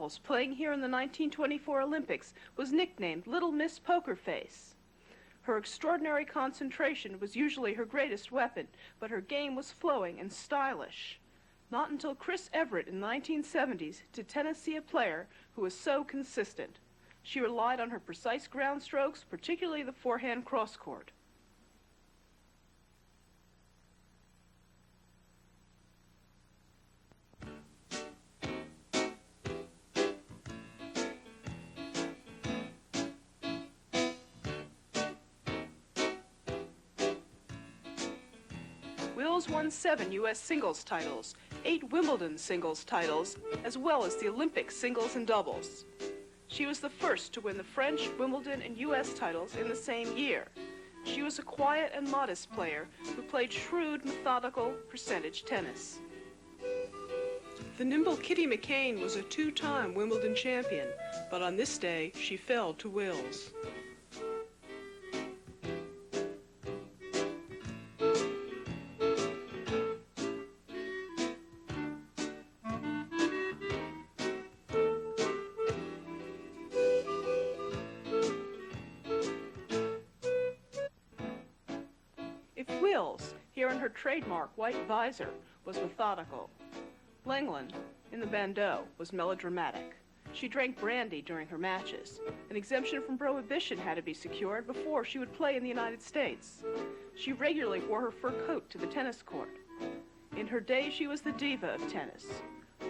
Wills, playing here in the 1924 Olympics, was nicknamed Little Miss Poker Face. Her extraordinary concentration was usually her greatest weapon, but her game was flowing and stylish. Not until Chris Everett in the 1970s did tennis see a player who was so consistent. She relied on her precise ground strokes, particularly the forehand cross-court. Wills won 7 U.S. singles titles, 8 Wimbledon singles titles, as well as the Olympic singles and doubles. She was the first to win the French, Wimbledon, and U.S. titles in the same year. She was a quiet and modest player who played shrewd, methodical, percentage tennis. The nimble Kitty McKane was a 2-time Wimbledon champion, but on this day she fell to Wills. Wills, here in her trademark white visor, was methodical. Lenglen, in the bandeau, was melodramatic. She drank brandy during her matches. An exemption from prohibition had to be secured before she would play in the United States. She regularly wore her fur coat to the tennis court. In her day, she was the diva of tennis.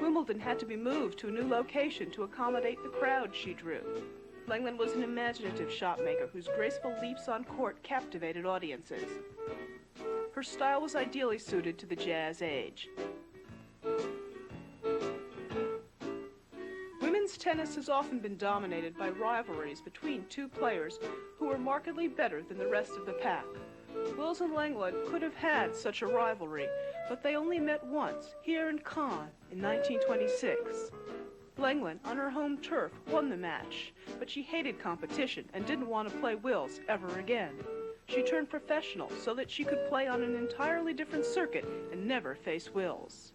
Wimbledon had to be moved to a new location to accommodate the crowd she drew. Lenglen was an imaginative shotmaker whose graceful leaps on court captivated audiences. Her style was ideally suited to the jazz age. Women's tennis has often been dominated by rivalries between two players who were markedly better than the rest of the pack. Wills and Lenglen could have had such a rivalry, but they only met once, here in Cannes in 1926. Lenglen, on her home turf, won the match, but she hated competition and didn't want to play Wills ever again. She turned professional so that she could play on an entirely different circuit and never face Wills.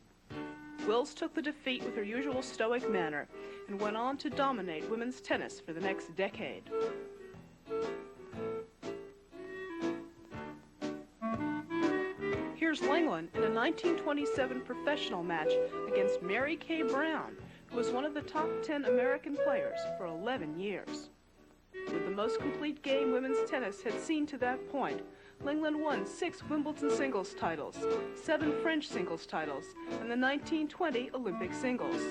Wills took the defeat with her usual stoic manner and went on to dominate women's tennis for the next decade. Here's Lenglen in a 1927 professional match against Mary Kay Brown, who was one of the top 10 American players for 11 years. With the most complete game women's tennis had seen to that point, Lenglen won 6 Wimbledon singles titles, 7 French singles titles, and the 1920 Olympic singles.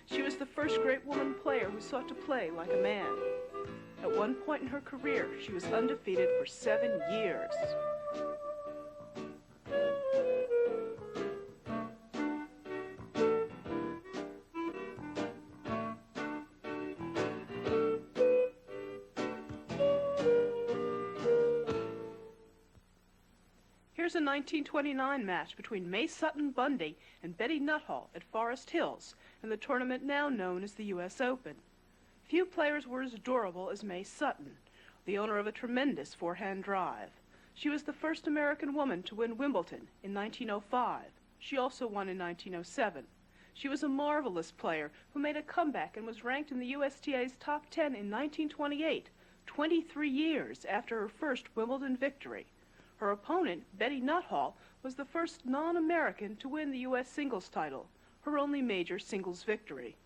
She was the first great woman player who sought to play like a man. At one point in her career, she was undefeated for 7 years. Here's a 1929 match between May Sutton Bundy and Betty Nuthall at Forest Hills in the tournament now known as the U.S. Open. Few players were as adorable as May Sutton, the owner of a tremendous forehand drive. She was the first American woman to win Wimbledon in 1905. She also won in 1907. She was a marvelous player who made a comeback and was ranked in the USTA's top 10 in 1928, 23 years after her first Wimbledon victory. Her opponent, Betty Nuthall, was the first non-American to win the U.S. singles title, her only major singles victory.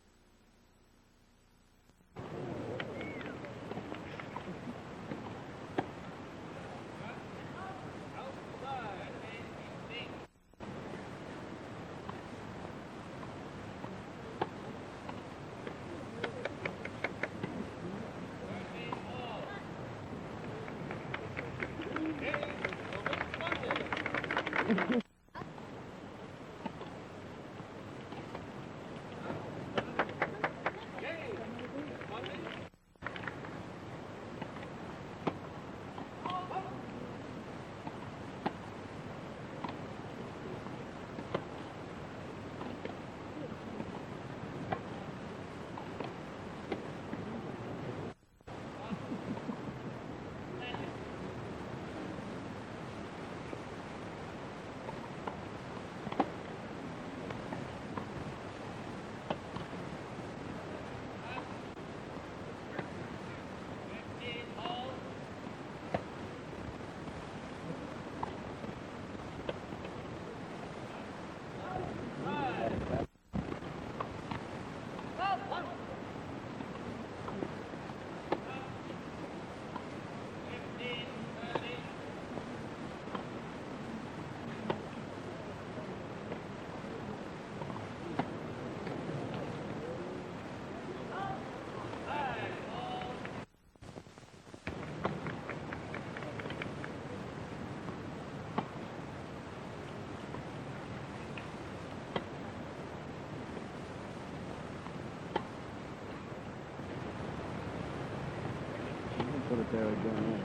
put it there again.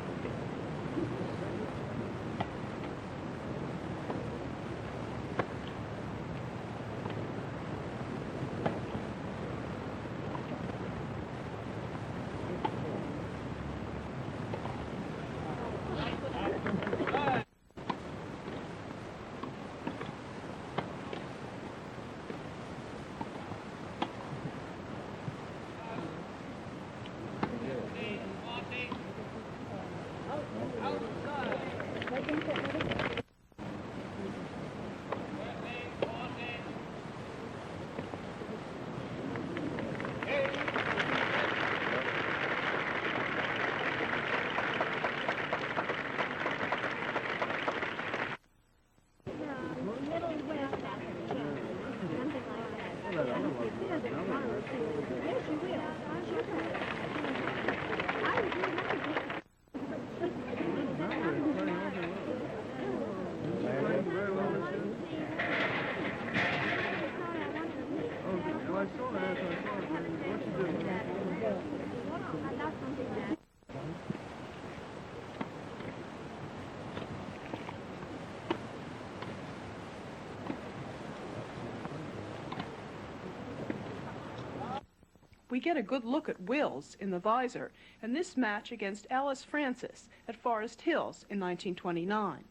We get a good look at Wills in the visor in this match against Alice Francis at Forest Hills in 1929.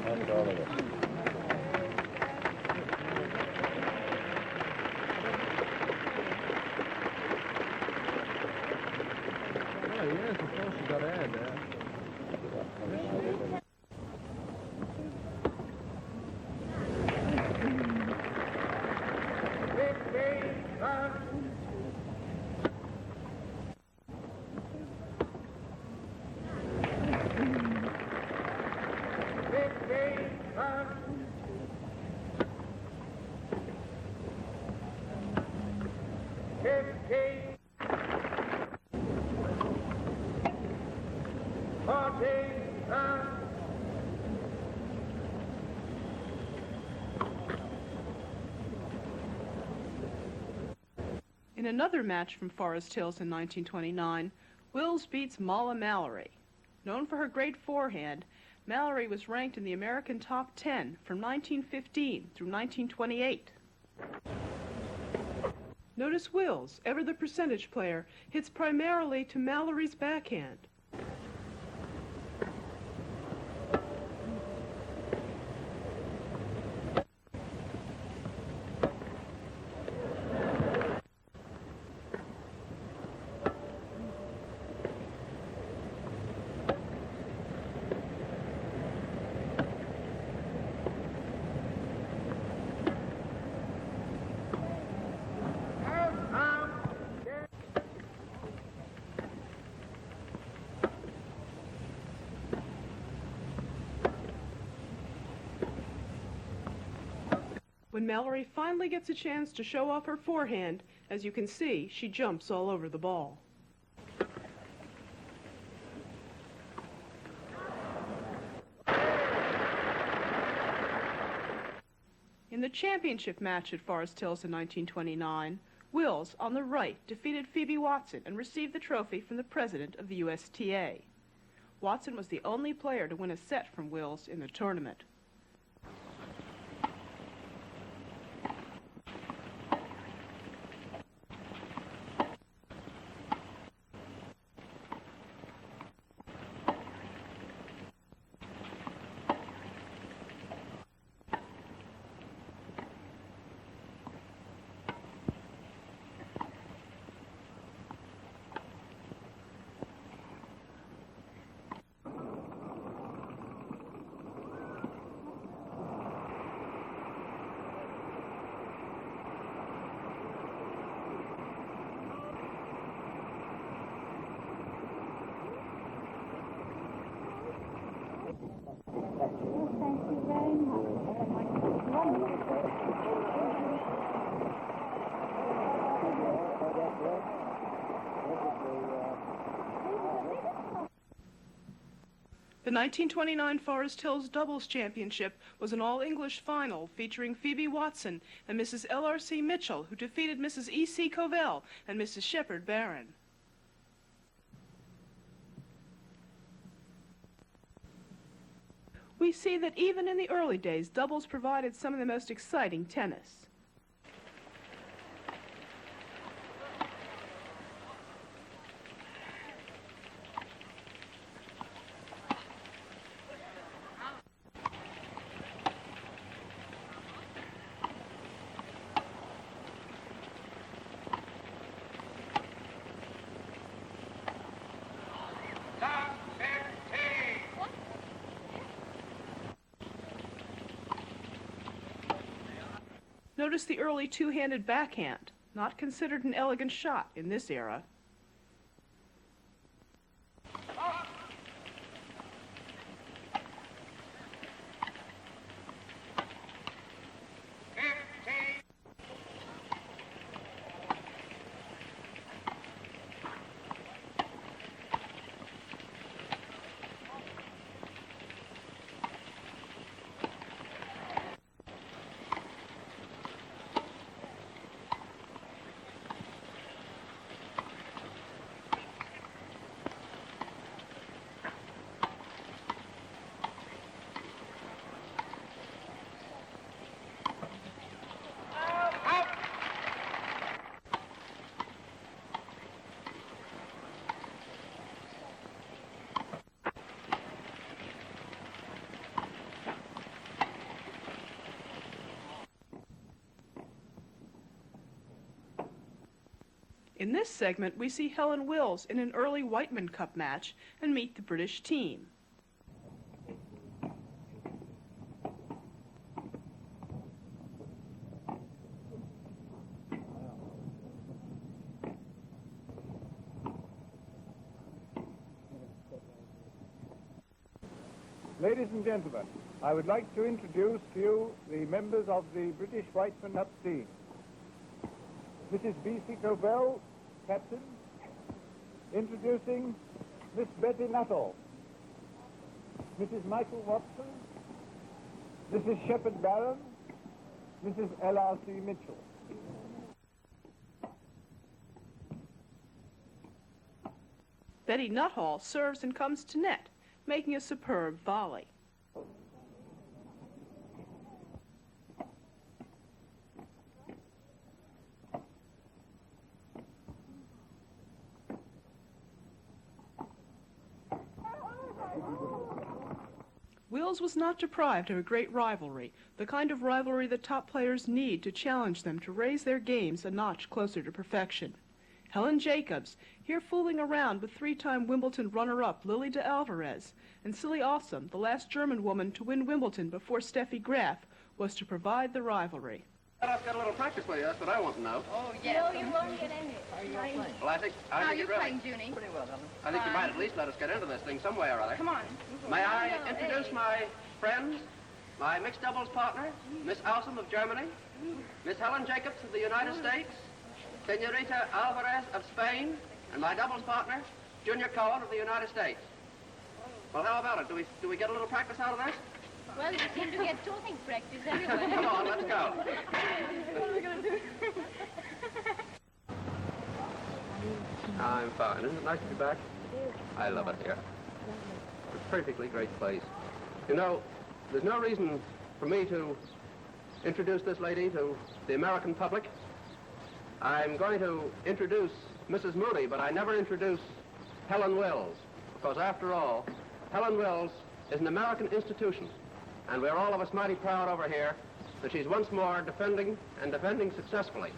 That's all of it. Oh, yes, of course you got to add that. In another match from Forest Hills in 1929, Wills beats Mala Mallory. Known for her great forehand, Mallory was ranked in the American top 10 from 1915 through 1928. Notice Wills, ever the percentage player, hits primarily to Mallory's backhand. When Mallory finally gets a chance to show off her forehand, as you can see, she jumps all over the ball. In the championship match at Forest Hills in 1929, Wills, on the right, defeated Phoebe Watson and received the trophy from the president of the USTA. Watson was the only player to win a set from Wills in the tournament. you very much. The 1929 Forest Hills Doubles Championship was an all-English final featuring Phoebe Watson and Mrs. L.R.C. Mitchell, who defeated Mrs. E.C. Covell and Mrs. Shepard Barron. We see that even in the early days, doubles provided some of the most exciting tennis. Notice the early two-handed backhand, not considered an elegant shot in this era. In this segment, we see Helen Wills in an early Wightman Cup match and meet the British team. Ladies and gentlemen, I would like to introduce to you the members of the British Wightman Cup team. Mrs. B.C. Covell, captain. Introducing Miss Betty Nuttall, Mrs. Michael Watson, Mrs. Shepard Barron, Mrs. L.R.C. Mitchell. Betty Nuttall serves and comes to net, making a superb volley. Wills was not deprived of a great rivalry, the kind of rivalry that top players need to challenge them to raise their games a notch closer to perfection. Helen Jacobs, here fooling around with three-time Wimbledon runner-up Lily de Alvarez, and Silly Awesome, the last German woman to win Wimbledon before Steffi Graf, was to provide the rivalry. I've got a little practice with you, that's what I want to know. Oh, yes. No, you won't get any. Well, I think you're really, playing, Junie. pretty well, Helen. I think you might at least let us get into this thing some way or other. Come on. May I introduce my friends, my mixed doubles partner, Miss Awesome of Germany, Miss Helen Jacobs of the United States, Senorita Alvarez of Spain, and my doubles partner, Junior Cohen of the United States. Well, how about it? Do we get a little practice out of this? Well, you seem to get talking practice everywhere. Come on, let's go. What are we going to do? I'm fine. Isn't it nice to be back? I love it here. It's a perfectly great place. You know, there's no reason for me to introduce this lady to the American public. I'm going to introduce Mrs. Moody, but I never introduce Helen Wills, because after all, Helen Wills is an American institution, and we're all of us mighty proud over here that she's once more defending successfully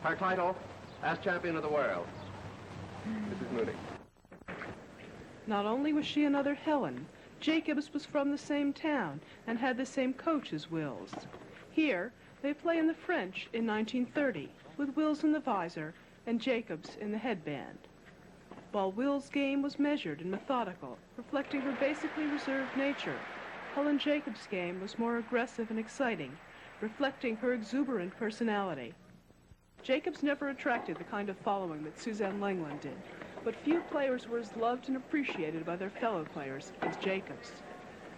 her title as champion of the world. Mrs. Moody. Not only was she another Helen, Jacobs was from the same town and had the same coach as Wills. Here, they play in the French in 1930, with Wills in the visor and Jacobs in the headband. While Wills' game was measured and methodical, reflecting her basically reserved nature, Helen Jacobs' game was more aggressive and exciting, reflecting her exuberant personality. Jacobs never attracted the kind of following that Suzanne Lenglen did, but few players were as loved and appreciated by their fellow players as Jacobs.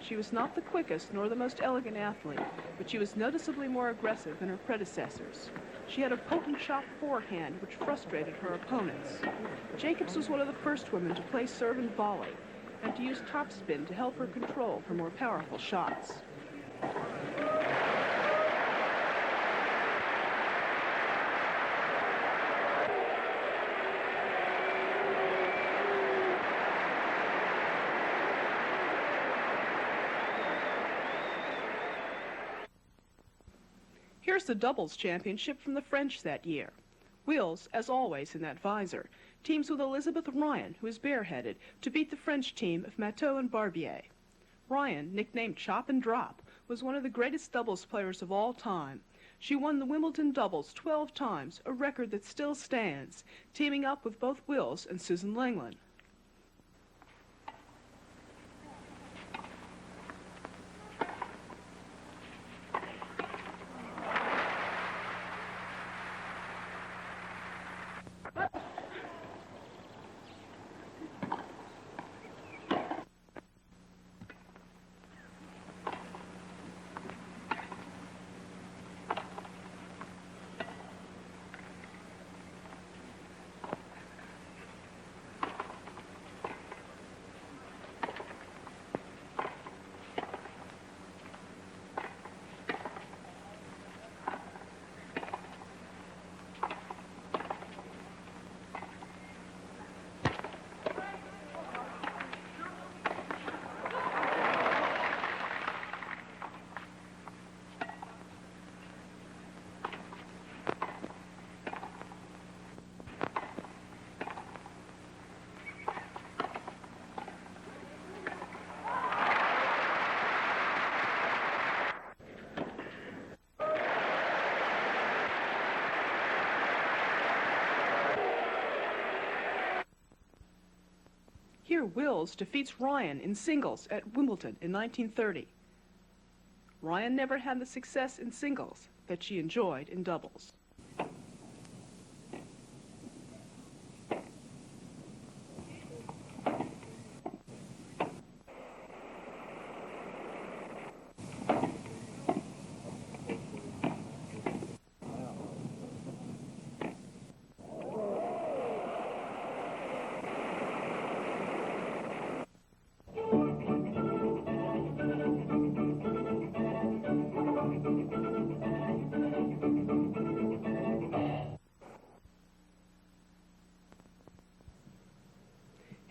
She was not the quickest nor the most elegant athlete, but she was noticeably more aggressive than her predecessors. She had a potent shot forehand which frustrated her opponents. Jacobs was one of the first women to play serve and volley, and to use topspin to help her control her more powerful shots. Here's the doubles championship from the French that year. Wills, as always in that visor, teams with Elizabeth Ryan, who is bareheaded, to beat the French team of Matteau and Barbier. Ryan, nicknamed Chop and Drop, was one of the greatest doubles players of all time. She won the Wimbledon doubles 12 times, a record that still stands, teaming up with both Wills and Suzanne Lenglen. Here, Wills defeats Ryan in singles at Wimbledon in 1930. Ryan never had the success in singles that she enjoyed in doubles.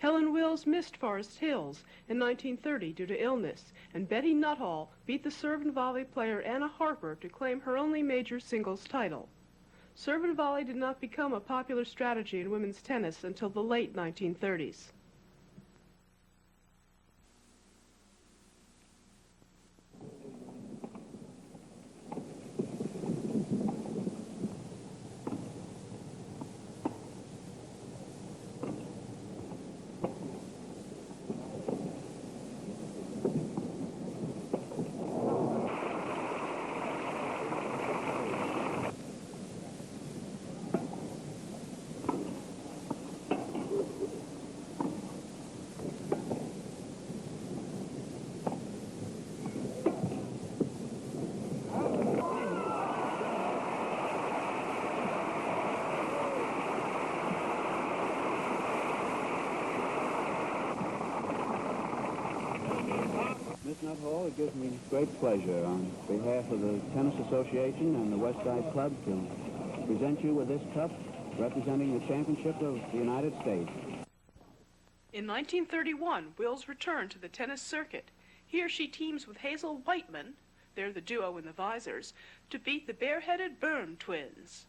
Helen Wills missed Forest Hills in 1930 due to illness, and Betty Nuttall beat the serve and volley player Anna Harper to claim her only major singles title. Serve and volley did not become a popular strategy in women's tennis until the late 1930s. Miss Nuttall, it gives me great pleasure on behalf of the Tennis Association and the West Side Club to present you with this cup representing the championship of the United States. In 1931, Wills returned to the tennis circuit. Here she teams with Hazel Wightman, they're the duo in the visors, to beat the bareheaded Byrne twins.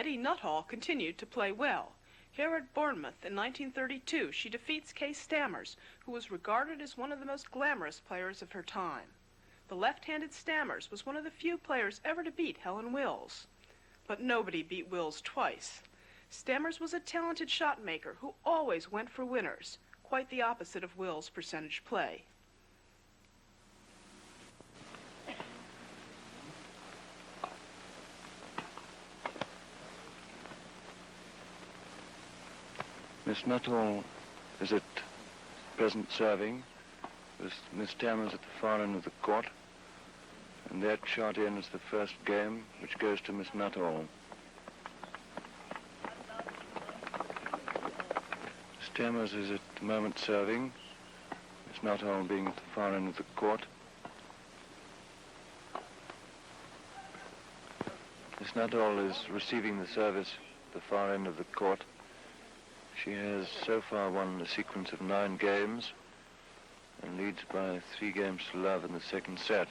Betty Nuttall continued to play well. Here at Bournemouth in 1932, she defeats Kay Stammers, who was regarded as one of the most glamorous players of her time. The left-handed Stammers was one of the few players ever to beat Helen Wills. But nobody beat Wills twice. Stammers was a talented shot maker who always went for winners, quite the opposite of Wills' percentage play. Miss Nuttall is at present serving, with Miss Stammers at the far end of the court, and that shot in is the first game, which goes to Miss Nuttall. Stammers is at the moment serving, Miss Nuttall being at the far end of the court. Miss Nuttall is receiving the service at the far end of the court. She has so far won a sequence of 9 games and leads by 3 games to love in the second set.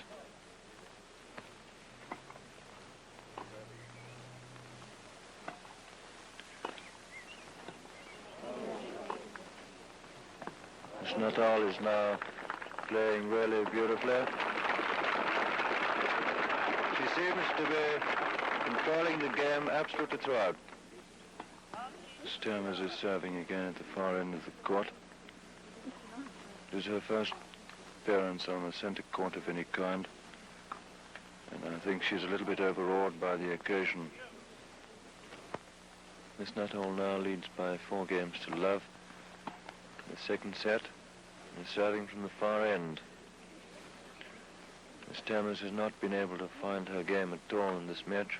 Miss Nuttall is now playing really beautifully. She seems to be controlling the game absolutely throughout. Stammers is serving again at the far end of the court. It is her first appearance on the center court of any kind, and I think she's a little bit overawed by the occasion. Miss Nuttall now leads by 4 games to love in the second set, and is serving from the far end. Miss Stammers has not been able to find her game at all in this match.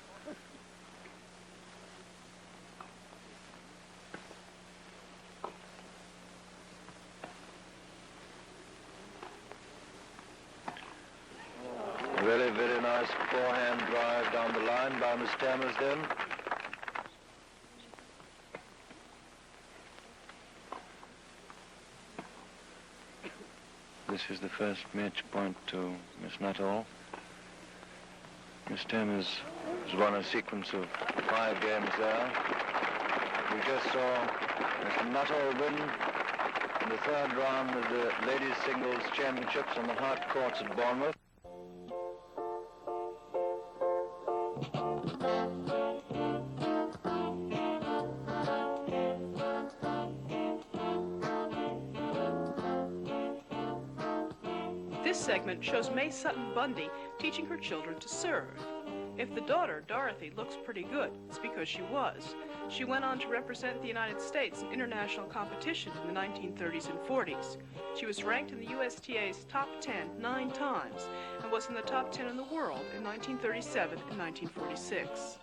Very nice forehand drive down the line by Miss Stammers then. This is the first match point to Miss Nuttall. Miss Stammers has won a sequence of 5 games there. We just saw Miss Nuttall win in the 3rd round of the Ladies Singles Championships on the hard courts at Bournemouth. This segment shows May Sutton Bundy teaching her children to serve. If the daughter, Dorothy, looks pretty good, it's because she was. She went on to represent the United States in international competition in the 1930s and 40s. She was ranked in the USTA's top 10 9 times and was in the top 10 in the world in 1937 and 1946.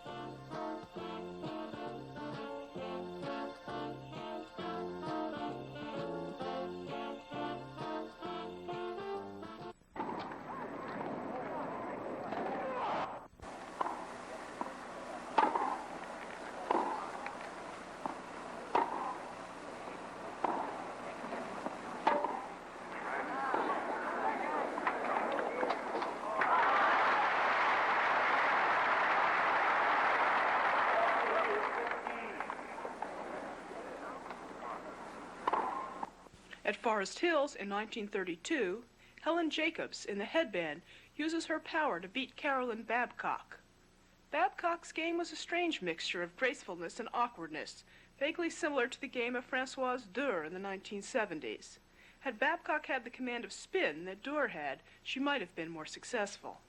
At Forest Hills in 1932, Helen Jacobs in the headband uses her power to beat Carolyn Babcock. Babcock's game was a strange mixture of gracefulness and awkwardness, vaguely similar to the game of Françoise Dürr in the 1970s. Had Babcock had the command of spin that Dürr had, she might have been more successful.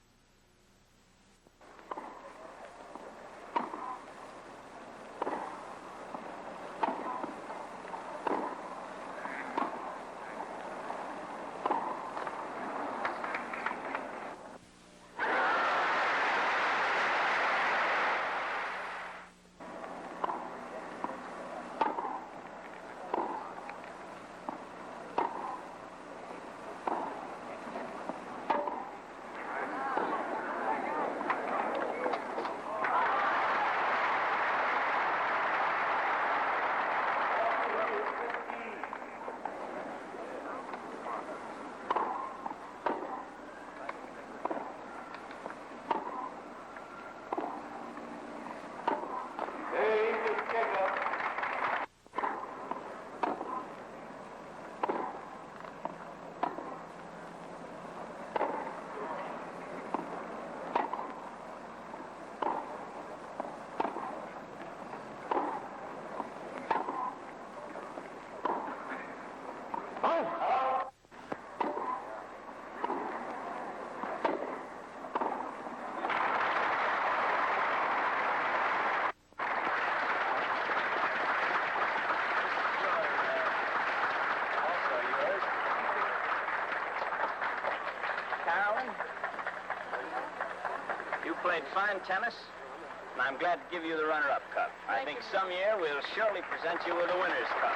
played fine tennis, and I'm glad to give you the runner-up cup. I think some year we'll surely present you with a winner's cup.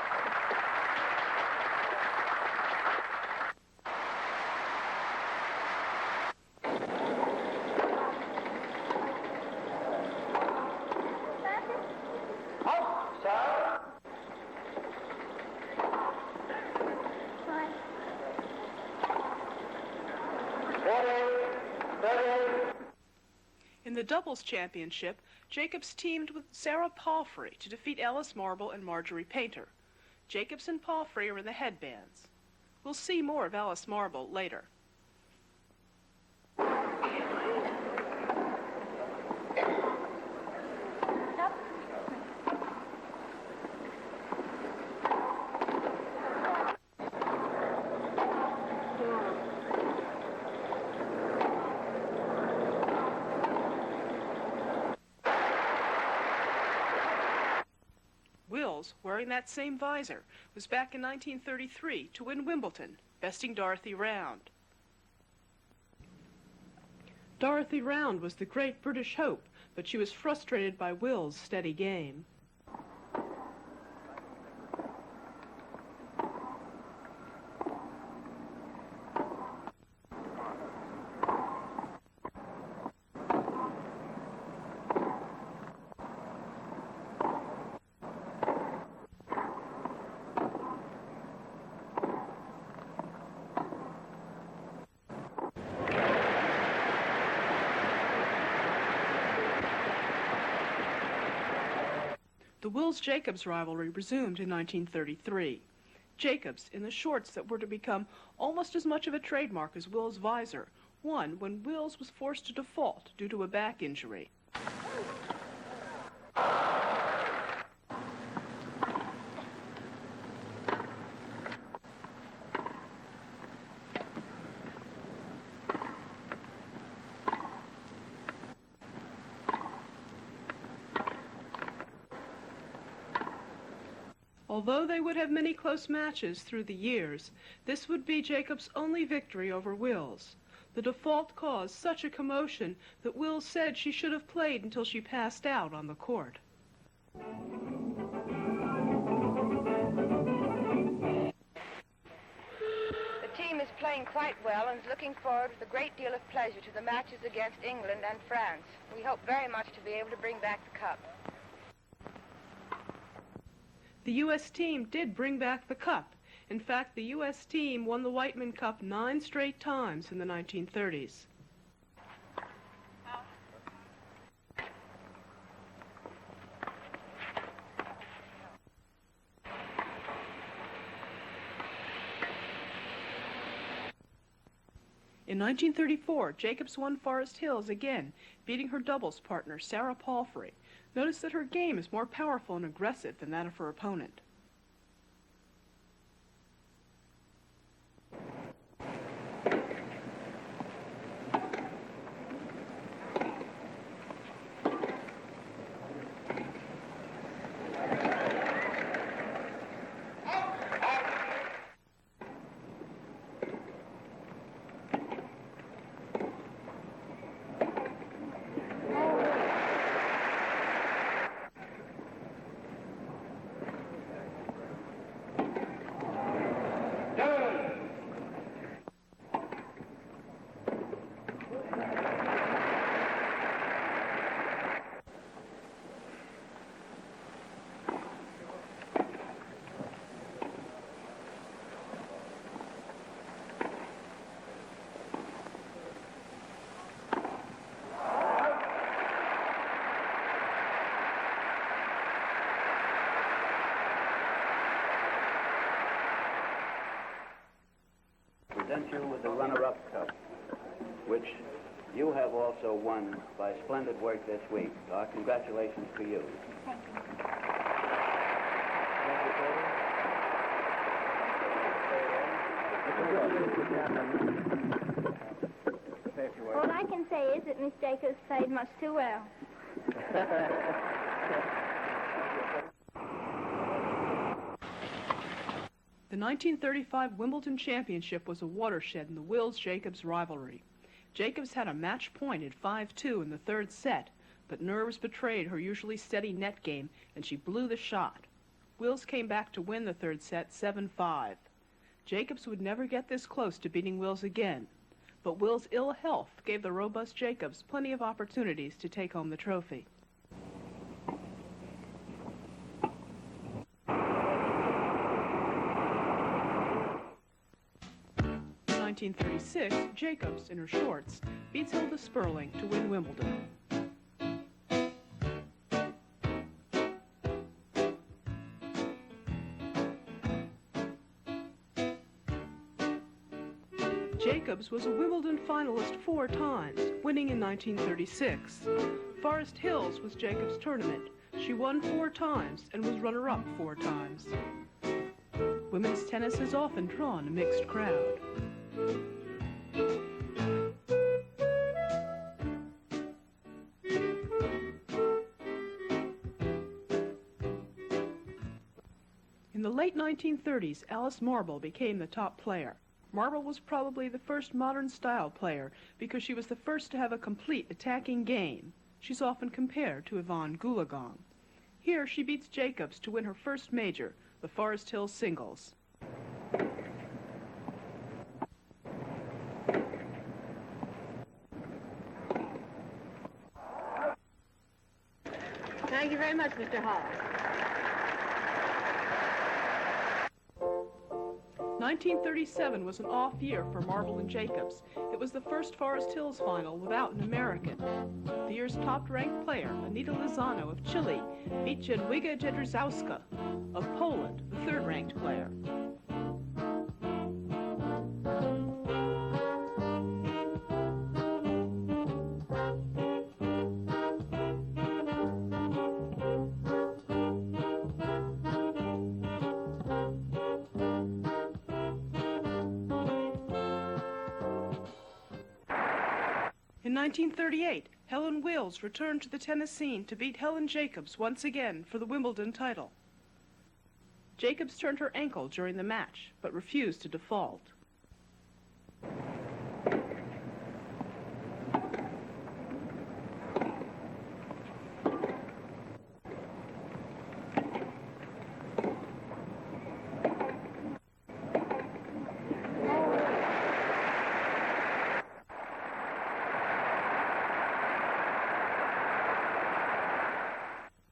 In the doubles championship, Jacobs teamed with Sarah Palfrey to defeat Alice Marble and Marjorie Painter. Jacobs and Palfrey are in the headbands. We'll see more of Alice Marble later. Wills, wearing that same visor, was back in 1933 to win Wimbledon, besting Dorothy Round. Dorothy Round was the great British hope, but she was frustrated by Wills' steady game. The Wills-Jacobs rivalry resumed in 1933. Jacobs, in the shorts that were to become almost as much of a trademark as Wills' visor, won when Wills was forced to default due to a back injury. Although they would have many close matches through the years, this would be Jacobs' only victory over Wills. The default caused such a commotion that Wills said she should have played until she passed out on the court. The team is playing quite well and is looking forward with a great deal of pleasure to the matches against England and France. We hope very much to be able to bring back the cup. The U.S. team did bring back the cup. In fact, the U.S. team won the Wightman Cup 9 straight times in the 1930s. In 1934, Jacobs won Forest Hills again, beating her doubles partner, Sarah Palfrey. Notice that her game is more powerful and aggressive than that of her opponent. Present you with the runner-up cup, which you have also won by splendid work this week. Our congratulations to you. Thank you. All I can say is that Miss Jacobs played much too well. The 1935 Wimbledon Championship was a watershed in the Wills-Jacobs rivalry. Jacobs had a match point at 5-2 in the third set, but nerves betrayed her usually steady net game, and she blew the shot. Wills came back to win the third set 7-5. Jacobs would never get this close to beating Wills again, but Wills' ill health gave the robust Jacobs plenty of opportunities to take home the trophy. In 1936, Jacobs, in her shorts, beats Hilda Sperling to win Wimbledon. Jacobs was a Wimbledon finalist 4 times, winning in 1936. Forest Hills was Jacobs' tournament. She won 4 times and was runner-up 4 times. Women's tennis has often drawn a mixed crowd. In the late 1930s, Alice Marble became the top player. Marble was probably the first modern-style player because she was the first to have a complete attacking game. She's often compared to Yvonne Goolagong. Here she beats Jacobs to win her first major, the Forest Hills singles. Thank you very much, Mr. Hall. 1937 was an off year for Marble and Jacobs. It was the first Forest Hills final without an American. The year's top-ranked player, Anita Lozano of Chile, beat Jadwiga Jedrzejowska of Poland, the third-ranked player. In 1938, Helen Wills returned to the tennis scene to beat Helen Jacobs once again for the Wimbledon title. Jacobs turned her ankle during the match, but refused to default.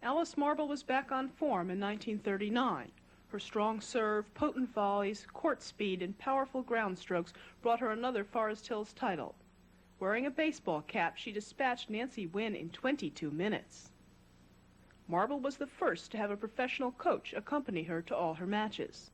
Alice Marble was back on form in 1939. Her strong serve, potent volleys, court speed, and powerful ground strokes brought her another Forest Hills title. Wearing a baseball cap, she dispatched Nancy Wynn in 22 minutes. Marble was the first to have a professional coach accompany her to all her matches.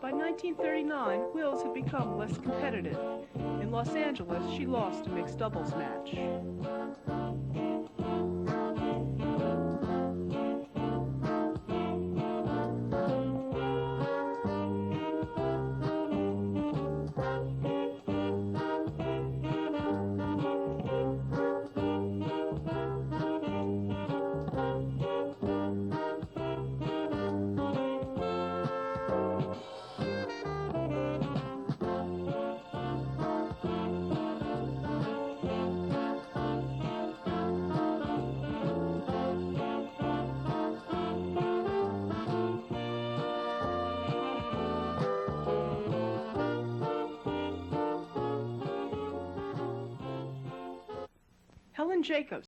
In 1939, Wills had become less competitive. In Los Angeles, she lost a mixed doubles match. Helen Jacobs